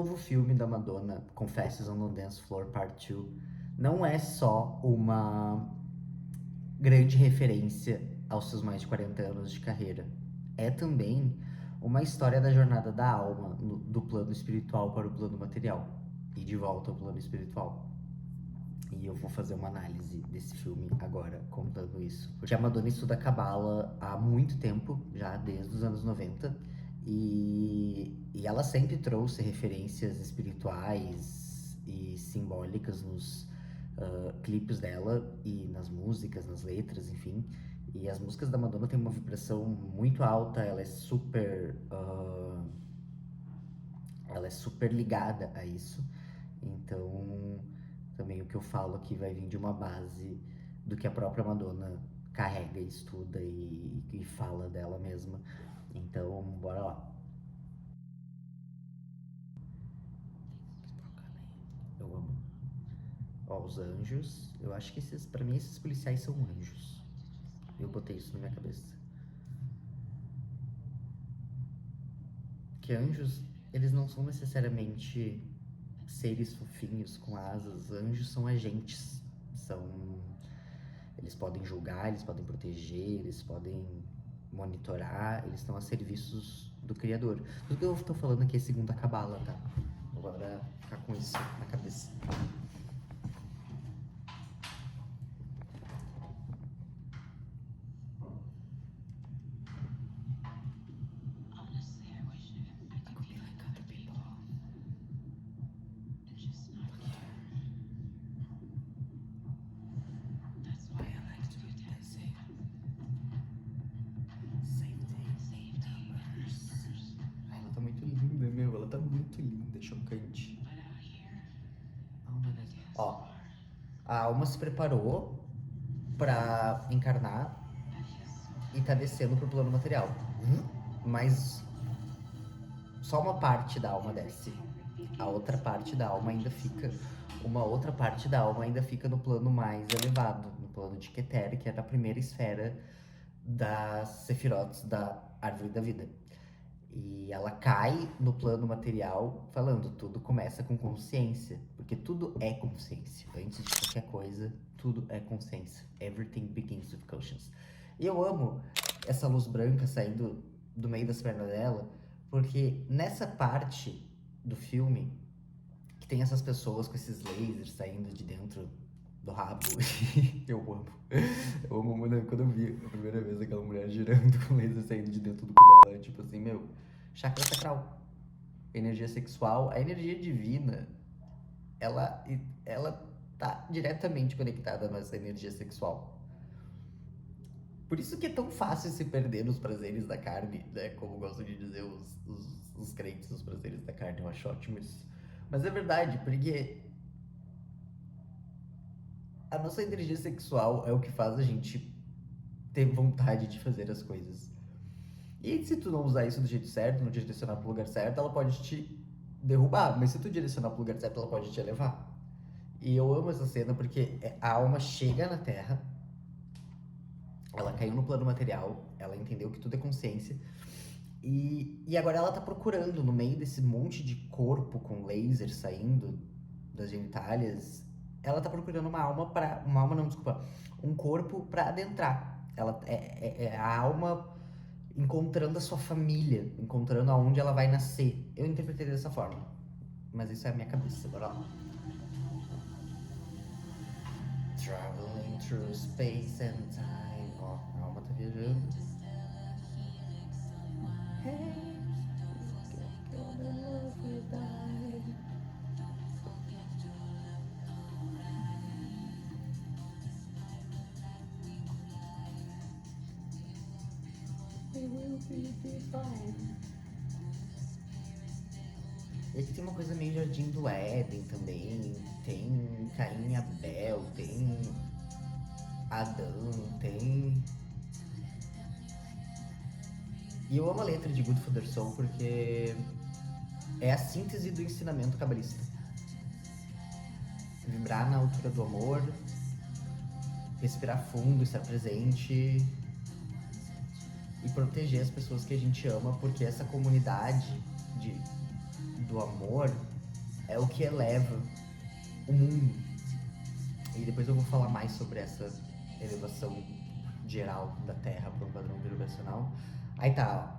novo filme da Madonna, Confessions on the Dance Floor Part 2, não é só uma grande referência aos seus mais de 40 anos de carreira. É também uma história da jornada da alma, do plano espiritual para o plano material e de volta ao plano espiritual. E eu vou fazer uma análise desse filme agora, contando isso. Porque a Madonna estuda Cabala há muito tempo, já desde os anos 90, e ela sempre trouxe referências espirituais e simbólicas nos clipes dela e nas músicas, nas letras, enfim. E as músicas da Madonna têm uma vibração muito alta, ela é super ligada a isso. Então, também o que eu falo aqui vai vir de uma base do que a própria Madonna carrega, estuda e fala dela mesma. Então, bora lá. Eu amo. Ó, os anjos. Eu acho que pra mim esses policiais são anjos. Eu botei isso na minha cabeça. Que anjos, eles não são necessariamente seres fofinhos com asas. Anjos são agentes. Eles podem julgar, eles podem proteger, eles podem monitorar, eles estão a serviços do Criador. Tudo que eu tô falando aqui é segundo a Cabala, tá? Agora ficar com isso na cabeça. Ela tá muito linda, chocante. Ó, a alma se preparou pra encarnar e tá descendo pro plano material. Mas só uma parte da alma desce. A outra parte da alma ainda fica. Uma outra parte da alma ainda fica no plano mais elevado, no plano de Keter, que é da primeira esfera das Sephiroth, da Árvore da Vida. E ela cai no plano material falando, tudo começa com consciência, porque tudo é consciência. Antes de qualquer coisa, tudo é consciência. Everything begins with conscience. E eu amo essa luz branca saindo do meio das pernas dela, porque nessa parte do filme, que tem essas pessoas com esses lasers saindo de dentro do rabo, eu amo. Eu amo muito quando eu vi a primeira vez aquela mulher girando com laser saindo de dentro do cu dela. Tipo assim, meu, chakra sacral, energia sexual, a energia divina, ela tá diretamente conectada à nossa energia sexual. Por isso que é tão fácil se perder nos prazeres da carne, né? Como gostam de dizer os crentes, os prazeres da carne, eu acho ótimo isso. Mas é verdade, porque a nossa energia sexual é o que faz a gente ter vontade de fazer as coisas. E se tu não usar isso do jeito certo, não direcionar pro lugar certo, ela pode te derrubar. Mas se tu direcionar pro lugar certo, ela pode te elevar. E eu amo essa cena porque a alma chega na Terra, ela caiu no plano material, ela entendeu que tudo é consciência, e agora ela tá procurando, no meio desse monte de corpo com laser saindo das genitálias, ela tá procurando um corpo pra adentrar. Ela é a alma encontrando a sua família, encontrando aonde ela vai nascer. Eu interpretei dessa forma, mas isso é a minha cabeça, bora lá. Traveling through space and time. Ó, a alma tá viajando. Hey, e aqui tem uma coisa meio Jardim do Éden também. Tem Caim e Abel, tem Adão, tem... E eu amo a letra de Good Father Soul porque é a síntese do ensinamento cabalista. Vibrar na altura do amor, respirar fundo, estar presente e proteger as pessoas que a gente ama, porque essa comunidade do amor, é o que eleva o mundo. E depois eu vou falar mais sobre essa elevação geral da Terra para um padrão vibracional. Aí tá,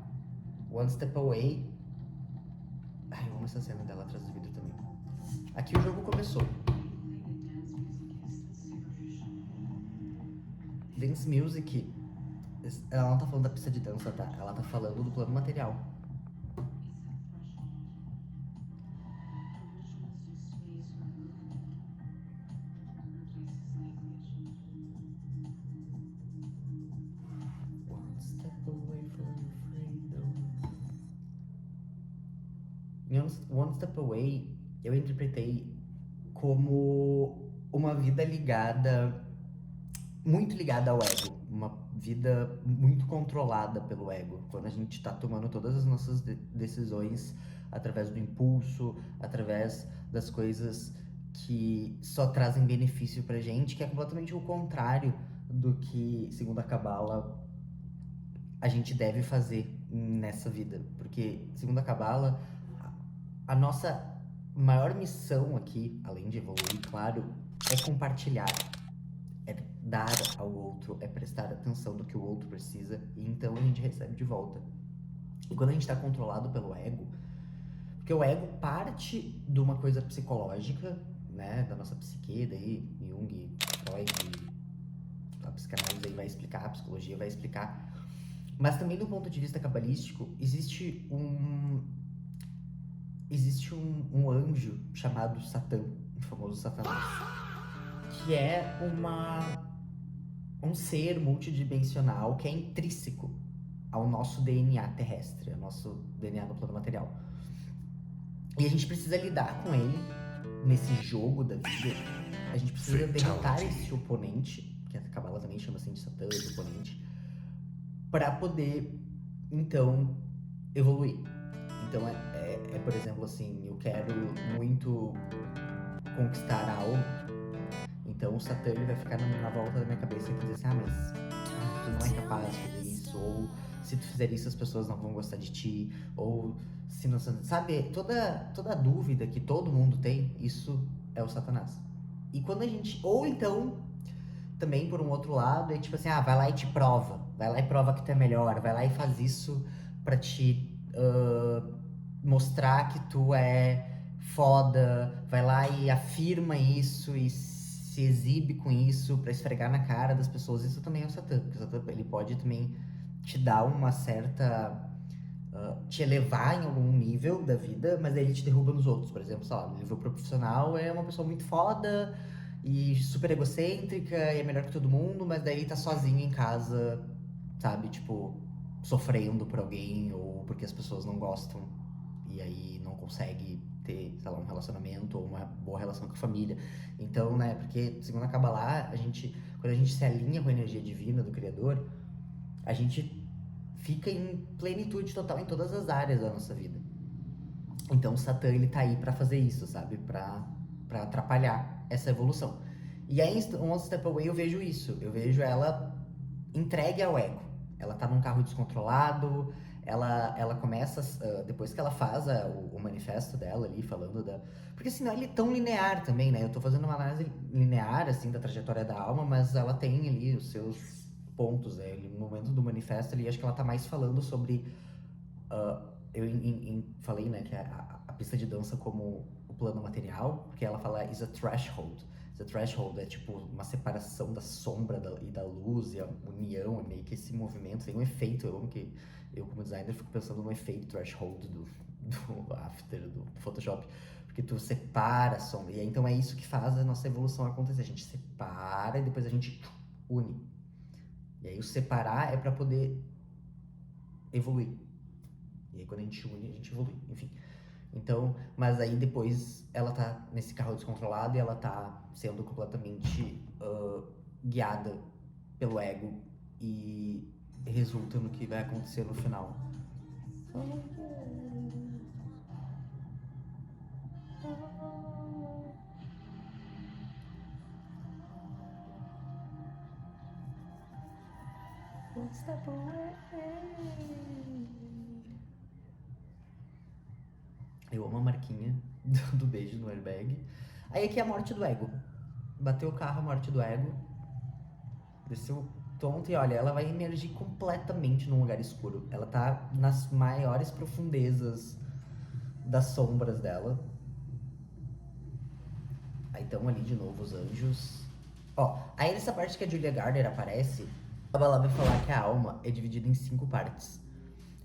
ó, One Step Away. Ai, eu amo essa cena dela atrás do vidro também. Aqui o jogo começou. Dance Music, ela não tá falando da pista de dança, tá? Ela tá falando do plano material. One step away from freedom. Em One Step Away, eu interpretei como uma vida muito ligada ao ego, uma vida muito controlada pelo ego, quando a gente tá tomando todas as nossas decisões através do impulso, através das coisas que só trazem benefício pra gente, que é completamente o contrário do que, segundo a Cabala, a gente deve fazer nessa vida, porque, segundo a Cabala, a nossa maior missão aqui, além de evoluir, claro, é compartilhar, é dar ao outro, é prestar atenção no que o outro precisa, e então a gente recebe de volta. E quando a gente está controlado pelo ego, porque o ego parte de uma coisa psicológica, né, da nossa psique, daí Jung, Freud, a psicanálise aí vai explicar, a psicologia vai explicar, mas também do ponto de vista cabalístico, existe um anjo chamado Satã, o famoso Satanás, que é um ser multidimensional que é intrínseco ao nosso DNA terrestre, ao nosso DNA no plano material. E a gente precisa lidar com ele nesse jogo da vida. A gente precisa derrotar esse oponente, que a Cabala também chama assim de Satã, de oponente, para poder, então, evoluir. Então, por exemplo, assim, eu quero muito conquistar algo, então o Satã ele vai ficar na volta da minha cabeça e dizer assim, mas tu não é capaz de fazer isso, ou se tu fizer isso as pessoas não vão gostar de ti, ou se não... Sabe, toda dúvida que todo mundo tem, isso é o Satanás. E quando a gente... Ou então, também por um outro lado, é tipo assim, vai lá e te prova, vai lá e prova que tu é melhor, vai lá e faz isso pra te mostrar que tu é foda, vai lá e afirma isso e se exibe com isso pra esfregar na cara das pessoas. Isso também é o Satã, porque o Satã ele pode também te dar uma certa... te elevar em algum nível da vida, mas daí ele te derruba nos outros. Por exemplo, sei lá, no nível profissional é uma pessoa muito foda e super egocêntrica e é melhor que todo mundo, mas daí tá sozinho em casa, sabe, tipo, sofrendo por alguém ou porque as pessoas não gostam e aí não consegue ter, sei lá, um relacionamento ou uma boa relação com a família. Então, né, porque segundo a Kabbalah, quando a gente se alinha com a energia divina do Criador, a gente fica em plenitude total em todas as áreas da nossa vida. Então o Satã, ele tá aí pra fazer isso, sabe? Pra atrapalhar essa evolução. E aí, One Step Away, eu vejo isso. Eu vejo ela entregue ao ego. Ela tá num carro descontrolado, ela começa, depois que ela faz o manifesto dela ali, falando da... Porque senão ele é tão linear também, né? Eu tô fazendo uma análise linear, assim, da trajetória da alma, mas ela tem ali os seus pontos, né? No momento do manifesto ali, acho que ela tá mais falando sobre... eu falei, né, que a pista de dança como o plano material, porque ela fala is a threshold. The threshold é tipo uma separação da sombra e da luz e a união, é meio que esse movimento, tem um efeito, eu como designer fico pensando no efeito threshold do After, do Photoshop, porque tu separa a sombra, e aí, então é isso que faz a nossa evolução acontecer, a gente separa e depois a gente une. E aí o separar é pra poder evoluir. E aí quando a gente une, a gente evolui, enfim. Então, mas aí depois ela tá nesse carro descontrolado e ela tá sendo completamente guiada pelo ego e resulta no que vai acontecer no final. Eu amo a marquinha do beijo no airbag. Aí aqui é a morte do ego. Bateu o carro, a morte do ego. Desceu tonto e olha, ela vai emergir completamente num lugar escuro. Ela tá nas maiores profundezas das sombras dela. Aí estão ali de novo os anjos. Ó, aí nessa parte que a Julia Garner aparece, ela vai falar que a alma é dividida em 5 partes.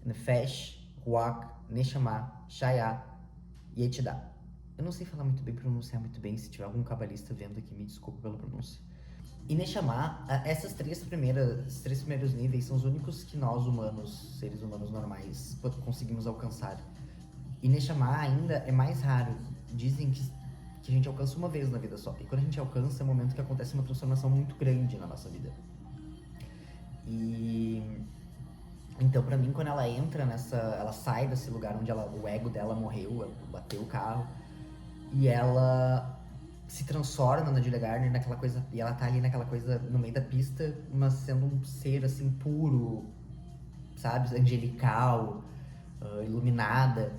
Nefesh, Ruach, Neshama, Shaya e Etidá. Eu não sei falar muito bem, pronunciar muito bem. Se tiver algum cabalista vendo aqui, me desculpa pela pronúncia. E Neshama, esses três primeiros níveis são os únicos que nós humanos, seres humanos normais, conseguimos alcançar. E Neshama ainda é mais raro. Dizem que a gente alcança uma vez na vida só. E quando a gente alcança, é o momento que acontece uma transformação muito grande na nossa vida. E então, pra mim, quando ela entra ela sai desse lugar onde o ego dela morreu, bateu o carro, e ela se transforma na Julia Garner, naquela coisa, e ela tá ali naquela coisa no meio da pista, mas sendo um ser assim puro, sabe, angelical, iluminada.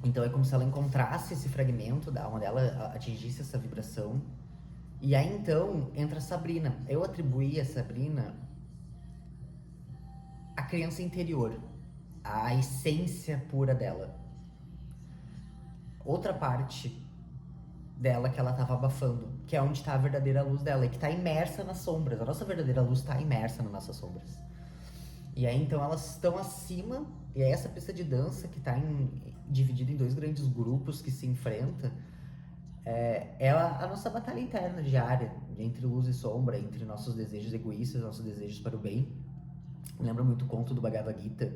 Então é como se ela encontrasse esse fragmento da alma dela, atingisse essa vibração. E aí então entra a Sabrina. Eu atribuí a Sabrina a criança interior, a essência pura dela. Outra parte dela que ela tava abafando, que é onde tá a verdadeira luz dela, e que tá imersa nas sombras. A nossa verdadeira luz tá imersa nas nossas sombras. E aí então elas estão acima, e aí essa pista de dança que tá dividida em 2 grandes grupos que se enfrentam, é a nossa batalha interna diária, entre luz e sombra, entre nossos desejos egoístas, nossos desejos para o bem. Lembra muito o conto do Bhagavad Gita,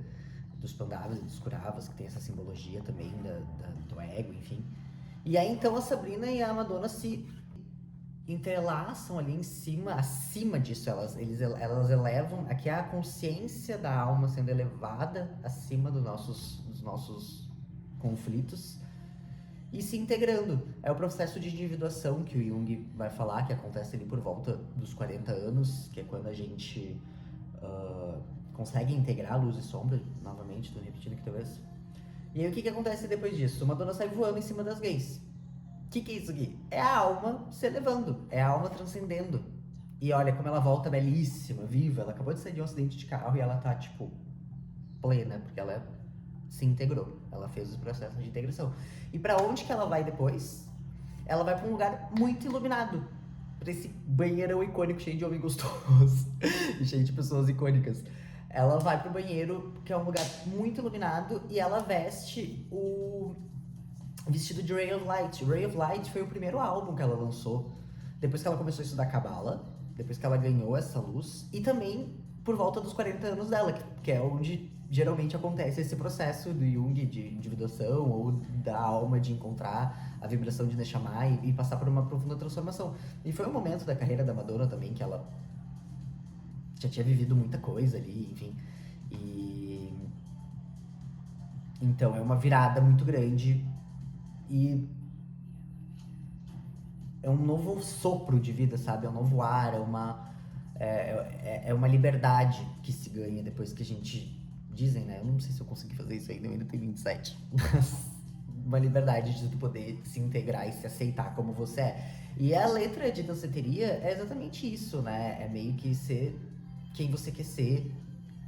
dos Pandavas e dos Kauravas, que tem essa simbologia também do ego, enfim. E aí então a Sabrina e a Madonna se entrelaçam ali em cima, acima disso, elas elevam, aqui é a consciência da alma sendo elevada acima dos nossos conflitos e se integrando. É o processo de individuação que o Jung vai falar, que acontece ali por volta dos 40 anos, que é quando a gente consegue integrar luz e sombra, novamente, tô repetindo aqui talvez. E aí o que acontece depois disso? Uma Madonna sai voando em cima das gays. O que é isso aqui? É a alma se elevando, é a alma transcendendo. E olha como ela volta belíssima, viva. Ela acabou de sair de um acidente de carro e ela tá, tipo, plena, porque ela se integrou. Ela fez os processos de integração. E pra onde que ela vai depois? Ela vai pra um lugar muito iluminado. Pra esse banheirão icônico cheio de homem gostoso. E cheio de pessoas icônicas. Ela vai pro banheiro, que é um lugar muito iluminado, e ela veste o vestido de Ray of Light. Ray of Light foi o primeiro álbum que ela lançou, depois que ela começou a estudar Kabbalah, depois que ela ganhou essa luz, e também por volta dos 40 anos dela, que é onde geralmente acontece esse processo do Jung de individuação, ou da alma de encontrar a vibração de Neshama e passar por uma profunda transformação. E foi um momento da carreira da Madonna também que ela já tinha vivido muita coisa ali, enfim. E então é uma virada muito grande e é um novo sopro de vida, sabe? É um novo ar, é uma liberdade que se ganha depois que a gente... Dizem, né? Eu não sei se eu consegui fazer isso ainda, eu ainda tenho 27. Mas uma liberdade de tu poder se integrar e se aceitar como você é. E a letra de Danceteria é exatamente isso, né? É meio que ser quem você quer ser,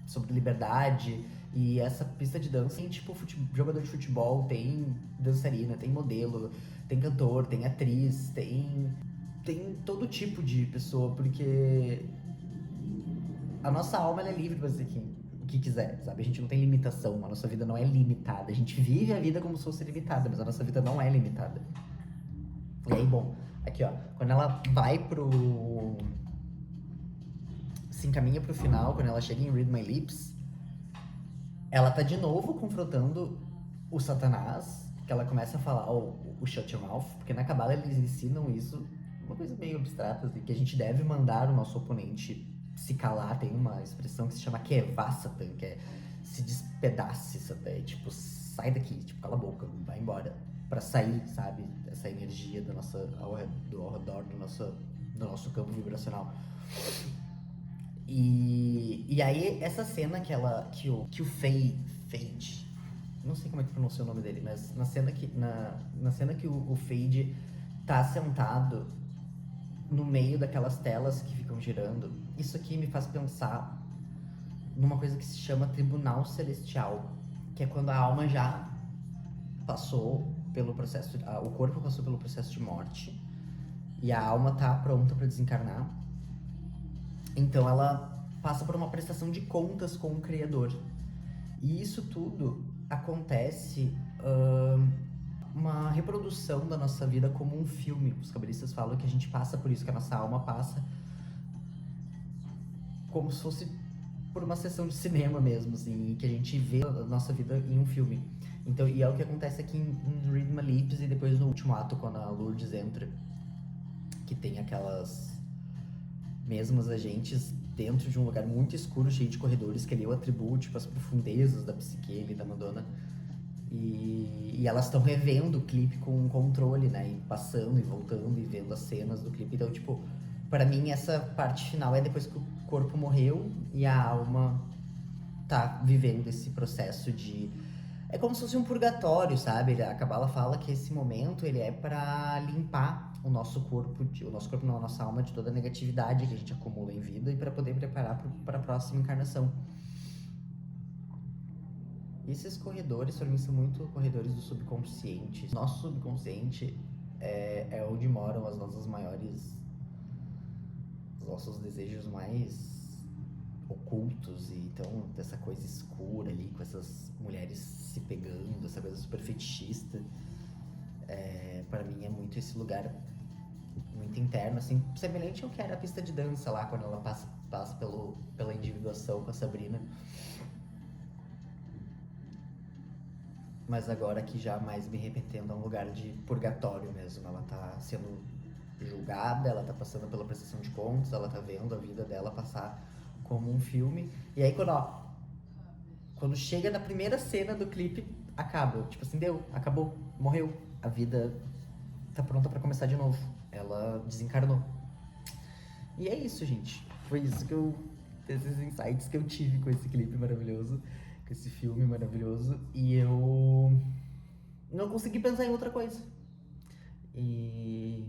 sobre liberdade. E essa pista de dança tem, tipo, jogador de futebol, tem dançarina, tem modelo, tem cantor, tem atriz, tem todo tipo de pessoa, porque a nossa alma ela é livre pra fazer o que quiser, sabe? A gente não tem limitação, a nossa vida não é limitada. A gente vive a vida como se fosse limitada, mas a nossa vida não é limitada. E aí, bom, aqui ó, quando ela vai se encaminha pro final, quando ela chega em Read My Lips, ela tá de novo confrontando o Satanás, que ela começa a falar o Shut Your Mouth, porque na Kabbalah eles ensinam isso, uma coisa meio abstrata, assim, que a gente deve mandar o nosso oponente se calar. Tem uma expressão que se chama Kevá Satan, que é se despedace, Satan, tipo, sai daqui, tipo, cala a boca, vai embora, pra sair, sabe, essa energia ao redor do nosso campo vibracional. E aí essa cena que o Fade Não sei como é que pronuncia o nome dele, mas na cena que o Fade tá sentado no meio daquelas telas que ficam girando, isso aqui me faz pensar numa coisa que se chama Tribunal Celestial, que é quando a alma já passou pelo processo, o corpo passou pelo processo de morte e a alma tá pronta para desencarnar. Então ela passa por uma prestação de contas com o Criador. E isso tudo acontece uma reprodução da nossa vida como um filme. Os cabalistas falam que a gente passa por isso, que a nossa alma passa como se fosse por uma sessão de cinema mesmo, assim, que a gente vê a nossa vida em um filme. Então, e é o que acontece aqui em Read My Lips e depois no último ato, quando a Lourdes entra, que tem aquelas mesmas agentes dentro de um lugar muito escuro, cheio de corredores, que ali eu atribuo, tipo, as profundezas da psique ali da Madonna. E elas estão revendo o clipe com controle, né? E passando e voltando e vendo as cenas do clipe. Então, tipo, pra mim essa parte final é depois que o corpo morreu e a alma tá vivendo esse processo de... É como se fosse um purgatório, sabe? A Cabala fala que esse momento ele é pra limpar o nosso corpo não, a nossa alma de toda a negatividade que a gente acumula em vida e pra poder preparar pra próxima encarnação. E esses corredores, pra mim, são muito corredores do subconsciente. Nosso subconsciente é onde moram as nossas maiores... os nossos desejos mais ocultos, e então dessa coisa escura ali, com essas mulheres se pegando, essa coisa super fetichista, pra mim é muito esse lugar muito interno, assim, semelhante ao que era a pista de dança lá, quando ela passa pela individuação com a Sabrina. Mas agora que já mais me remetendo a um lugar de purgatório mesmo, ela tá sendo julgada, ela tá passando pela prestação de contas, ela tá vendo a vida dela passar como um filme. E aí quando chega na primeira cena do clipe, acaba. Tipo assim, deu, acabou, morreu. A vida tá pronta pra começar de novo. Ela desencarnou. E é isso, gente. Foi isso esses insights que eu tive com esse clipe maravilhoso, com esse filme maravilhoso. E eu não consegui pensar em outra coisa. E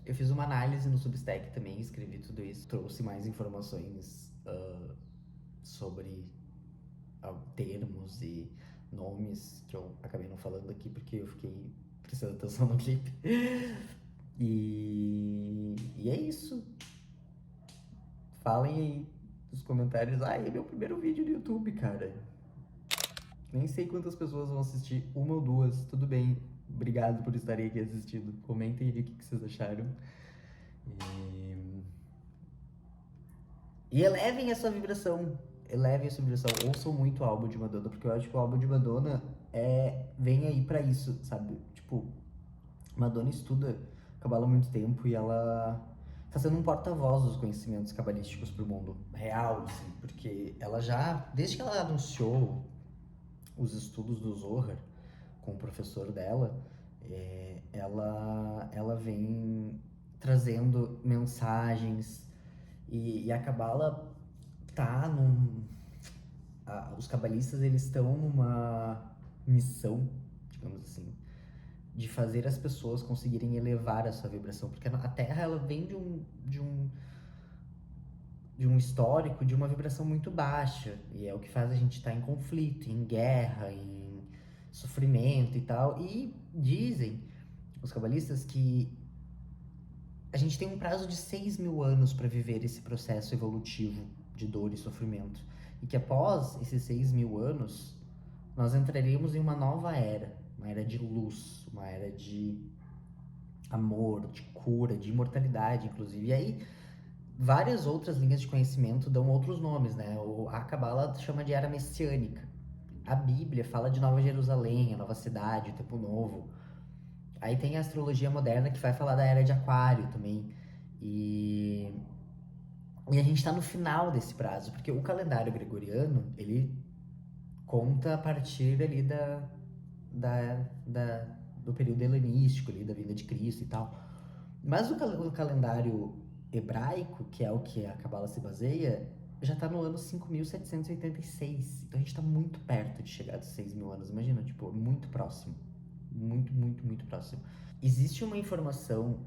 eu fiz uma análise no Substack também, escrevi tudo isso, trouxe mais informações sobre termos e nomes que eu acabei não falando aqui porque eu fiquei prestando atenção no clipe. E é isso. Falem aí nos comentários. É meu primeiro vídeo no YouTube, cara. Nem sei quantas pessoas vão assistir, uma ou duas, tudo bem. Obrigado por estarem aqui assistindo. Comentem aí o que vocês acharam. E elevem a sua vibração. Elevem a sua vibração. Ouçam muito o álbum de Madonna, porque eu acho que o álbum de Madonna vem aí pra isso, sabe? Tipo, Madonna estuda cabala há muito tempo e ela tá sendo um porta-voz dos conhecimentos cabalísticos pro mundo real, assim, porque ela já, desde que ela anunciou os estudos do Zohar com o professor dela, ela vem trazendo mensagens e a cabala tá os cabalistas, eles estão numa missão, digamos assim, de fazer as pessoas conseguirem elevar a sua vibração, porque a Terra ela vem de um histórico de uma vibração muito baixa, e é o que faz a gente estar em conflito, em guerra, em sofrimento e tal. E dizem os cabalistas que a gente tem um prazo de 6.000 anos para viver esse processo evolutivo de dor e sofrimento, e que após esses 6.000 anos nós entraremos em uma nova era, uma era de luz, uma era de amor, de cura, de imortalidade, inclusive. E aí, várias outras linhas de conhecimento dão outros nomes, né? A Cabala chama de era messiânica. A Bíblia fala de Nova Jerusalém, a nova cidade, o tempo novo. Aí tem a astrologia moderna que vai falar da era de Aquário também. E a gente tá no final desse prazo, porque o calendário gregoriano, ele conta a partir ali do período helenístico, ali, da vinda de Cristo e tal. Mas o calendário hebraico, que é o que a Cabala se baseia, já tá no ano 5.786. Então a gente tá muito perto de chegar dos 6.000 anos. Imagina, tipo, muito próximo. Muito, muito, muito próximo. Existe uma informação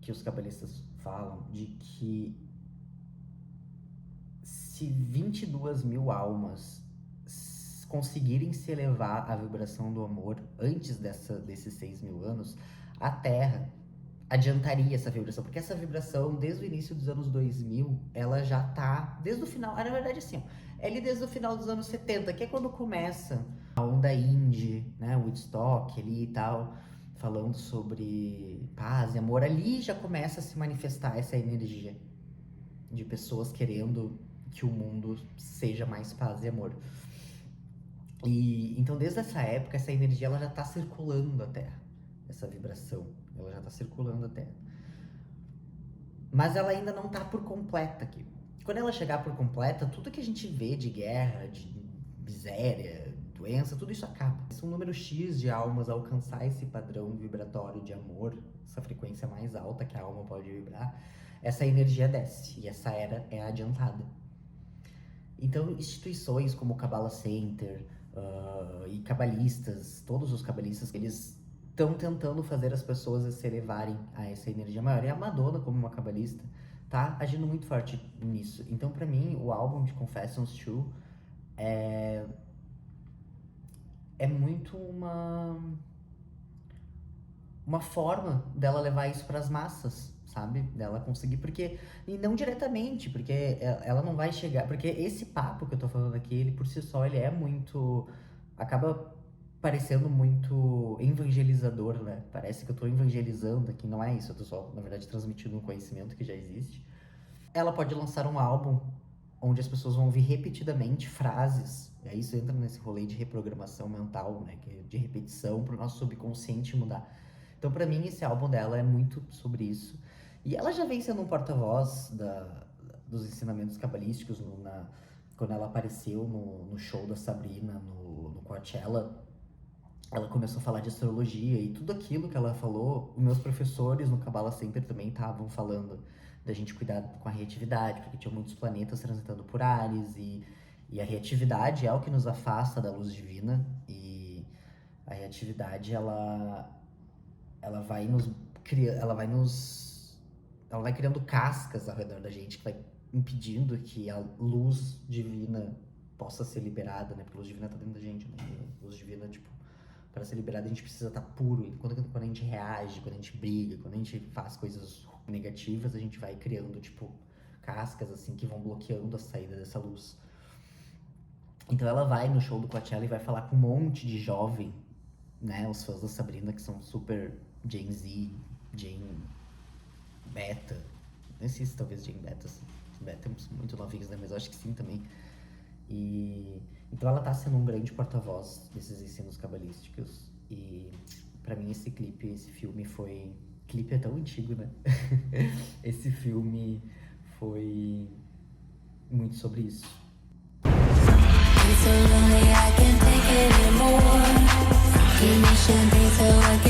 que os cabalistas falam de que se 22 mil almas conseguirem se elevar à vibração do amor antes desses 6.000 anos, a Terra adiantaria essa vibração, porque essa vibração, desde o início dos anos 2000, ela já tá, desde o final, na verdade assim, é ali desde o final dos anos 70, que é quando começa a onda indie, né, Woodstock ali e tal, falando sobre paz e amor, ali já começa a se manifestar essa energia de pessoas querendo que o mundo seja mais paz e amor. E então desde essa época, essa energia ela já está circulando a Terra, essa vibração, ela já está circulando a Terra. Mas ela ainda não está por completa aqui. Quando ela chegar por completa, tudo que a gente vê de guerra, de miséria, doença, tudo isso acaba. Se um número X de almas alcançar esse padrão vibratório de amor, essa frequência mais alta que a alma pode vibrar, essa energia desce, e essa era é adiantada. Então, instituições como o Kabbalah Center e cabalistas, todos os cabalistas, eles estão tentando fazer as pessoas se elevarem a essa energia maior. E a Madonna, como uma cabalista, tá agindo muito forte nisso. Então, pra mim, o álbum de Confessions 2 é muito uma forma dela levar isso pras massas, sabe? Dela conseguir, porque... E não diretamente, porque ela não vai chegar... Porque esse papo que eu tô falando aqui, ele por si só, ele é muito... Acaba parecendo muito evangelizador, né? Parece que eu tô evangelizando aqui, não é isso. Eu tô só, na verdade, transmitindo um conhecimento que já existe. Ela pode lançar um álbum onde as pessoas vão ouvir repetidamente frases. E aí isso entra nesse rolê de reprogramação mental, né? Que é de repetição pro nosso subconsciente mudar. Então, pra mim, esse álbum dela é muito sobre isso. E ela já vem sendo um porta-voz dos ensinamentos cabalísticos. Quando ela apareceu no show da Sabrina, no Coachella, ela começou a falar de astrologia. E tudo aquilo que ela falou, os meus professores no Kabbalah Center também estavam falando da gente cuidar com a reatividade, porque tinha muitos planetas transitando por Áries. E a reatividade é o que nos afasta da luz divina. E a reatividade, ela vai criando cascas ao redor da gente, que vai impedindo que a luz divina possa ser liberada, né? Porque a luz divina tá dentro da gente, né? A luz divina, tipo, para ser liberada a gente precisa estar puro. E quando a gente reage, quando a gente briga, quando a gente faz coisas negativas, a gente vai criando, tipo, cascas, assim, que vão bloqueando a saída dessa luz. Então ela vai no show do Coachella e vai falar com um monte de jovem, né? Os fãs da Sabrina, que são super Gen Z, Gen Beta. Não sei se talvez Gen Beta, assim. Beta é muito novinhos, né? Mas eu acho que sim também. E então ela tá sendo um grande porta-voz desses ensinos cabalísticos. E pra mim esse filme foi... Clipe é tão antigo, né? Esse filme foi muito sobre isso. So lonely I can't take it anymore. You should be so I can